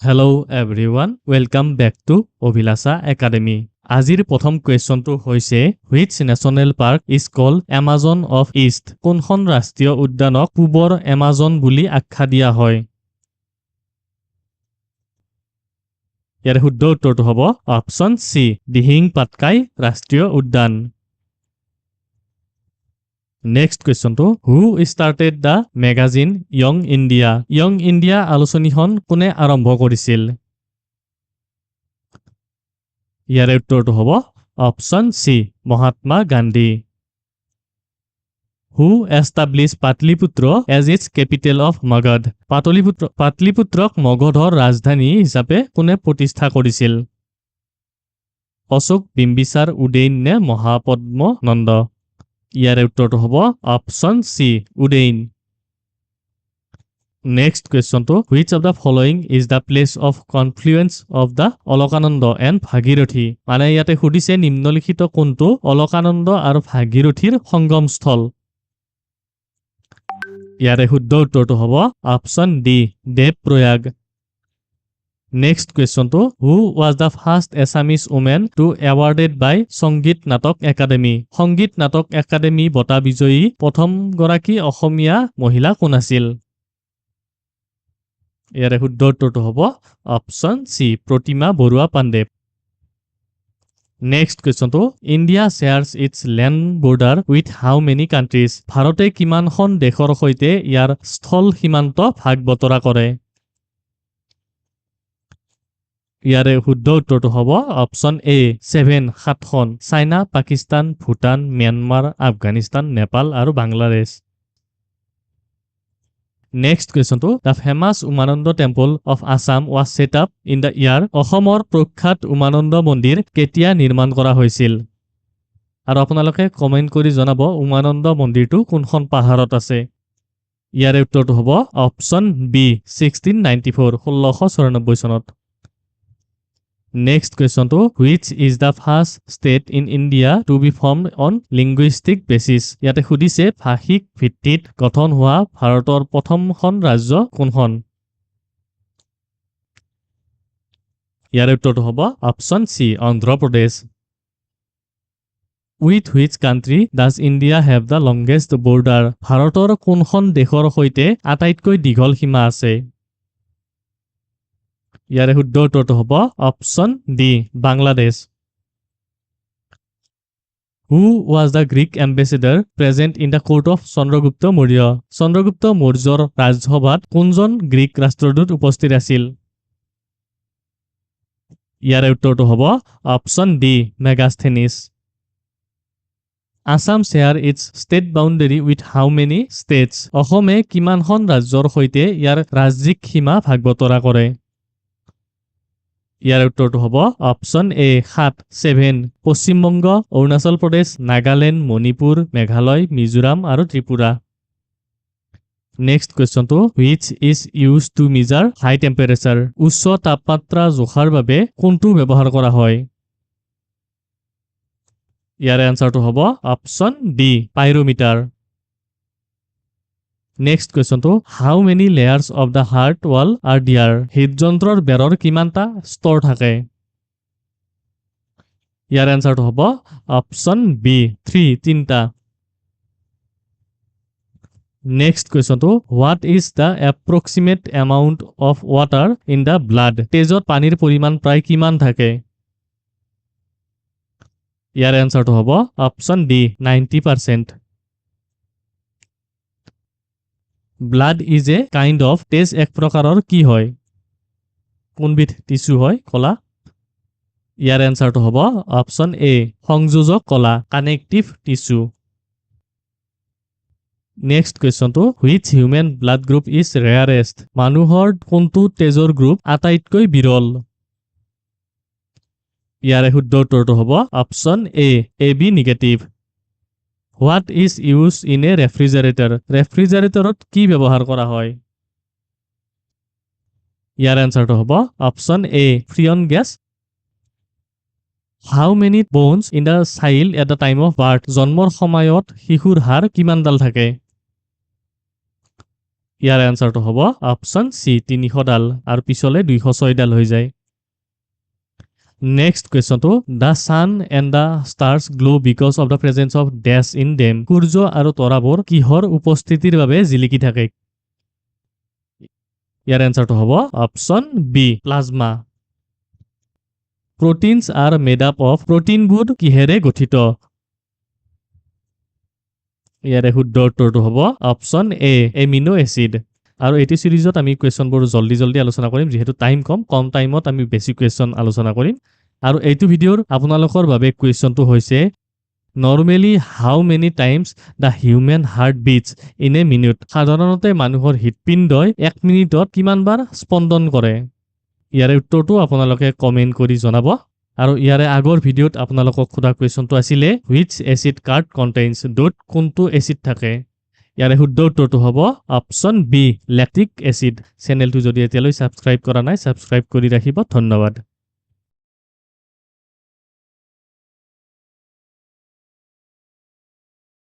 Hello everyone, welcome back to Ovilasa Academy. আজিৰ প্ৰথম কোৱেশ্চনটো হৈছে which national park is called Amazon of East? কোনখন ৰাষ্ট্ৰীয় উদ্যানক পূবৰ এমাজন বুলি আখ্যা দিয়া হয়? ইয়াৰ শুদ্ধ উত্তৰটো হ'ব অপচন সি দিহিং পাটকাই ৰাষ্ট্ৰীয় উদ্যান। Next question to who started the magazine Young India? Young India আলোচনীখন কোনে আৰম্ভ কৰিছিল? ইয়াৰ উত্তৰটো হ'ব option C Mahatma Gandhi. Who established Patliputra as its capital of Magad? পাটলিপুত্ৰক মগধৰ ৰাজধানী হিচাপে কোনে প্ৰতিষ্ঠা কৰিছিল? অশোক, বিম্বিসাৰ, উদয়ন নে মহাপদ্ম নন্দ? ইয়াৰ উত্তৰটো হ'ব option C Udayan. Next question to which of the following is the place of confluence of the Alakananda and Bhagirathi? মানে ইয়াতে সুধিছে নিম্নলিখিত কোনটো অলকানন্দ আৰু ভাগীৰথীৰ সংগমস্থল? ইয়াৰে শুদ্ধ উত্তৰটো হ'ব option D Devprayag. Next question to who was the first Assamese woman to awarded by Sangit Natok Academy? Sangit Natok Academy বঁটা বিজয়ী প্ৰথম গৰাকী অসমীয়া মহিলা কোন আছিল? ইয়াৰে শুদ্ধ উত্তৰটো হ'ব option C Pratima Barua Pandey. Next question to India shares its land border with how many countries? ভাৰতে কিমানখন দেশৰ সৈতে ইয়াৰ স্থল সীমান্ত ভাগ বতৰা কৰে? ইয়াৰে শুদ্ধ উত্তৰটো হ'ব অপচন এ 7খন চাইনা, পাকিস্তান, ভূটান, ম্যানমাৰ, আফগানিস্তান, নেপাল আৰু Bangladesh. Next question to the famous Umananda Temple of Assam was set up in the year অসমৰ প্ৰখ্যাত উমানন্দ মন্দিৰ কেতিয়া নিৰ্মাণ কৰা হৈছিল? আৰু আপোনালোকে কমেন্ট কৰি জনাব উমানন্দ মন্দিৰটো কোনখন পাহাৰত আছে? ইয়াৰে উত্তৰটো হ'ব অপচন বি 1694 চনত। Next question to which is the first state in India to be formed on linguistic basis? ইয়াতে সুধিছে ভাষিক ভিত্তিত গঠন হোৱা ভাৰতৰ প্ৰথমখন ৰাজ্য কোনখন? ইয়াৰ উত্তৰটো হ'ব option C Andhra Pradesh. With which country does India have the longest border? ভাৰতৰ কোনখন দেশৰ সৈতে আটাইতকৈ দীঘল সীমা আছে? ইয়াৰে শুদ্ধ উত্তৰটো হ'ব option D Bangladesh. Who was the Greek ambassador present in the court of Chandragupta Maurya? Chandragupta মৌৰ্যৰ ৰাজসভাত কোনজন গ্ৰীক ৰাষ্ট্ৰদূত উপস্থিত আছিল? ইয়াৰে উত্তৰটো হ'ব option D Megasthenes. Assam share its state boundary with how many states? অসমে কিমানখন ৰাজ্যৰ সৈতে ইয়াৰ ৰাজ্যিক সীমা ভাগ বতৰা কৰে? ইয়াৰ উত্তৰটো হ'ব অপচন এ 7 পশ্চিমবংগ, অৰুণাচল প্ৰদেশ, নাগালেণ্ড, মণিপুৰ, মেঘালয়, মিজোৰাম আৰু Tripura. Next question to which is used to measure high temperature? উচ্চ তাপমাত্ৰা জোখাৰ বাবে কোনটো ব্যৱহাৰ কৰা হয়? ইয়াৰে আনসাৰটো হ'ব option D pyrometer. Next question to how many layers of the heart wall are there? হৃদযন্ত্ৰৰ বেৰৰ কিমানটা স্তৰ থাকে? ইয়াৰ আনসাৰটো হ'ব অপচন বি 3টা। Next question to what is the approximate amount of water in the blood? তেজত পানীৰ পৰিমাণ প্ৰায় কিমান থাকে? ইয়াৰ আনসাৰটো হ'ব option D 90%। Blood is a kind of তেজ এক প্ৰকাৰৰ কি হয়? কোনবিধ টিস্যু হয় কলা? ইয়াৰ আনসাৰটো হ'ব অপচন এ সংযোজক কলা connective tissue. Next question to which human blood group is rarest? মানুহৰ কোনটো তেজৰ গ্ৰুপ আটাইতকৈ বিৰল? ইয়াৰে শুদ্ধ উত্তৰটো হ'ব option A AB negative. What is used in a refrigerator? ৰেফ্ৰিজাৰেটৰত কি ব্যৱহাৰ কৰা হয়? ইয়াৰ আনসাৰটো হ'ব option A Freon gas. How many bones in the child at the time of birth? জন্মৰ সময়ত শিশুৰ হাড় কিমানডাল থাকে? ইয়াৰ এনসাৰটো হ'ব অপশন সি 300 ডাল আৰু পিছলে 206 ডাল হৈ যায় নেক্সট কোৱেশ্চনটো the sun and the stars glow because of the presence of gases in them সূৰ্য আৰু তৰাবোৰ কিহৰ উপস্থিতিৰ বাবে জিলিকি থাকে ইয়াৰ এনসাৰটো হ'ব option B plasma proteins are made up of proteinবোৰ কিহেৰে গঠিত ইয়াৰে শুদ্ধ উত্তৰটো হ'ব অপশন এ এমিনো এসিড আৰু এটি সিৰিজত আমি কোৱেশ্চনবোৰ জলদি আলোচনা কৰিম যেহেতু টাইম কম টাইমত আমি বেছি কোৱেশ্চন আলোচনা কৰিম আৰু এইটো ভিডিওৰ আপোনালোকৰ বাবে কোৱেশ্চনটো হৈছে normally how many times the human heart beats in a minute সাধাৰণতে মানুহৰ হৃদপিণ্ডই 1 মিনিটত কিমানবাৰ স্পন্দন কৰে ইয়াৰে উত্তৰটো আপোনালোকে কমেন্ট কৰি জনাব আৰু ইয়াৰে আগৰ ভিডিওত আপোনালোকক খুদা কোৱেশ্চনটো আছিলে which acid card contains dot কোনটো এসিড থাকে ইয়াৰে শুদ্ধ উত্তৰটো হ'ব অপশন বি ল্যাকটিক এসিড চেনেলটো যদি এতিয়ালৈ সাবস্ক্ৰাইব কৰা নাই সাবস্ক্ৰাইব কৰি ৰাখিব ধন্যবাদ